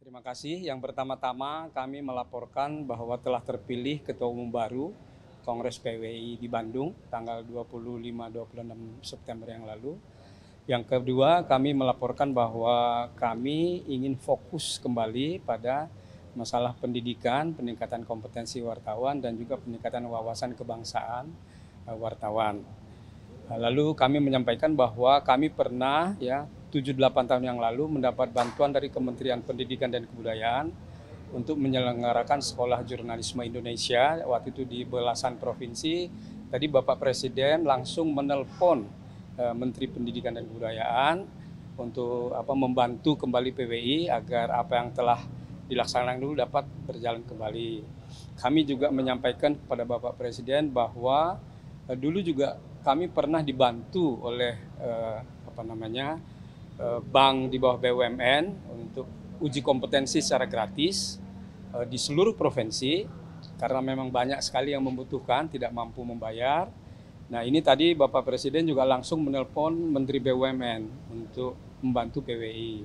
Terima kasih. Yang pertama-tama kami melaporkan bahwa telah terpilih Ketua Umum baru Kongres PWI di Bandung tanggal 25-26 September yang lalu. Yang kedua, kami melaporkan bahwa kami ingin fokus kembali pada masalah pendidikan, peningkatan kompetensi wartawan, dan juga peningkatan wawasan kebangsaan wartawan. Lalu kami menyampaikan bahwa kami pernah 7-8 tahun yang lalu mendapat bantuan dari Kementerian Pendidikan dan Kebudayaan untuk menyelenggarakan Sekolah Jurnalisme Indonesia. Waktu itu di belasan provinsi. Tadi Bapak Presiden langsung menelpon Menteri Pendidikan dan Kebudayaan untuk membantu kembali PWI agar apa yang telah dilaksanakan dulu dapat berjalan kembali. Kami juga menyampaikan kepada Bapak Presiden bahwa dulu juga kami pernah dibantu oleh bank di bawah BUMN untuk uji kompetensi secara gratis di seluruh provinsi karena memang banyak sekali yang membutuhkan, tidak mampu membayar. Nah, ini tadi Bapak Presiden juga langsung menelpon Menteri BUMN untuk membantu PWI.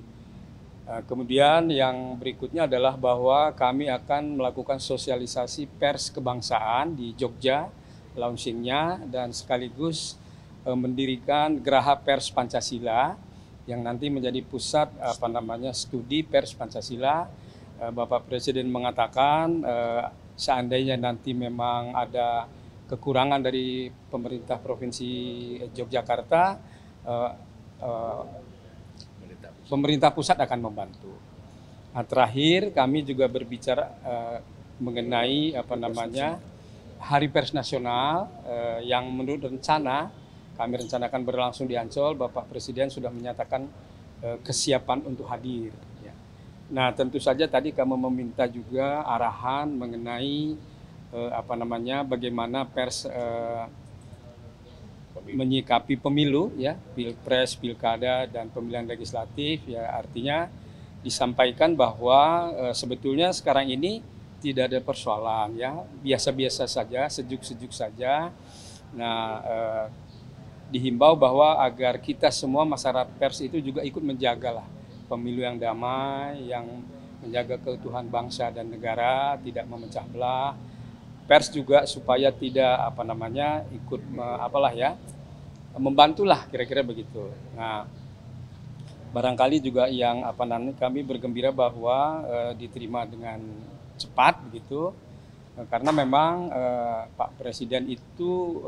Kemudian yang berikutnya adalah bahwa kami akan melakukan sosialisasi pers kebangsaan di Jogja, launchingnya, dan sekaligus mendirikan Geraha Pers Pancasila yang nanti menjadi pusat studi pers Pancasila. Bapak Presiden mengatakan seandainya nanti memang ada kekurangan dari pemerintah Provinsi Yogyakarta, pemerintah pusat akan membantu. Nah, terakhir kami juga berbicara mengenai Hari Pers Nasional yang menurut rencana kami rencanakan berlangsung di Ancol. Bapak Presiden sudah menyatakan kesiapan untuk hadir. Nah, tentu saja tadi kami meminta juga arahan mengenai bagaimana pers menyikapi pemilu, pilpres, pilkada, dan pemilihan legislatif. Artinya disampaikan bahwa sebetulnya sekarang ini tidak ada persoalan, biasa-biasa saja, sejuk-sejuk saja. Nah, dihimbau bahwa agar kita semua masyarakat pers itu juga ikut menjagalah pemilu yang damai, yang menjaga keutuhan bangsa dan negara, tidak memecah belah. Pers juga supaya tidak ikut membantulah, kira-kira begitu. Nah, barangkali juga yang kami bergembira bahwa diterima dengan cepat begitu, karena memang Pak Presiden itu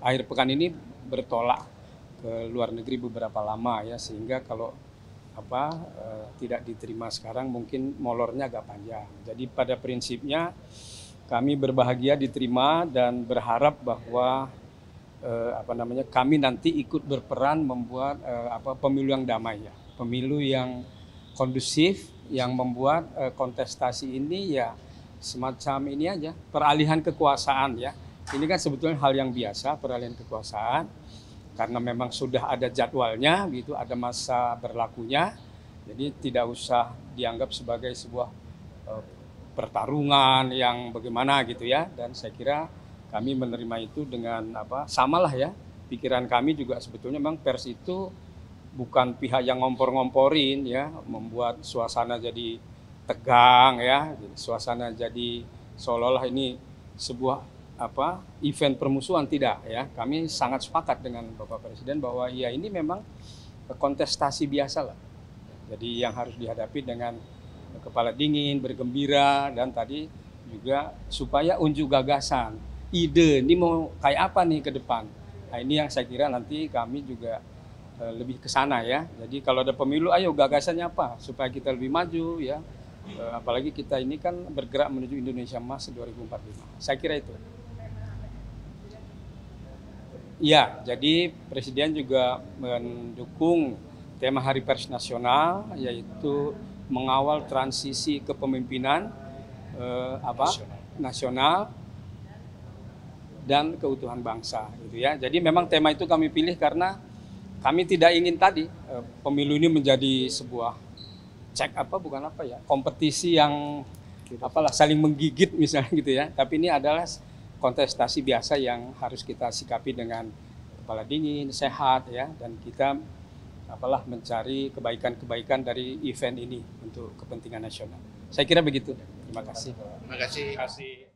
akhir pekan ini bertolak ke luar negeri beberapa lama, sehingga kalau tidak diterima sekarang mungkin molornya agak panjang. Jadi pada prinsipnya kami berbahagia diterima dan berharap bahwa kami nanti ikut berperan membuat pemilu yang damai, pemilu yang kondusif, yang membuat kontestasi ini semacam ini aja, peralihan kekuasaan. Ini kan sebetulnya hal yang biasa, peralihan kekuasaan, karena memang sudah ada jadwalnya, gitu, ada masa berlakunya, jadi tidak usah dianggap sebagai sebuah pertarungan yang bagaimana gitu dan saya kira kami menerima itu dengan samalah pikiran kami juga sebetulnya memang pers itu bukan pihak yang ngompor-ngomporin membuat suasana jadi tegang suasana jadi seolah-olah ini sebuah event permusuhan, tidak Kami sangat sepakat dengan Bapak Presiden bahwa ini memang kontestasi biasa lah. Jadi yang harus dihadapi dengan kepala dingin, bergembira, dan tadi juga supaya unjuk gagasan, ide ini mau kayak apa nih ke depan. Nah, ini yang saya kira nanti kami juga lebih ke sana Jadi kalau ada pemilu, ayo gagasannya apa supaya kita lebih maju apalagi kita ini kan bergerak menuju Indonesia Emas 2045. Saya kira itu. Jadi Presiden juga mendukung tema Hari Pers Nasional, yaitu mengawal transisi kepemimpinan nasional dan keutuhan bangsa, gitu Jadi memang tema itu kami pilih karena kami tidak ingin tadi pemilu ini menjadi sebuah kompetisi yang saling menggigit misalnya gitu Tapi ini adalah kontestasi biasa yang harus kita sikapi dengan kepala dingin, sehat dan kita mencari kebaikan-kebaikan dari event ini untuk kepentingan nasional. Saya kira begitu. Terima kasih. Terima kasih.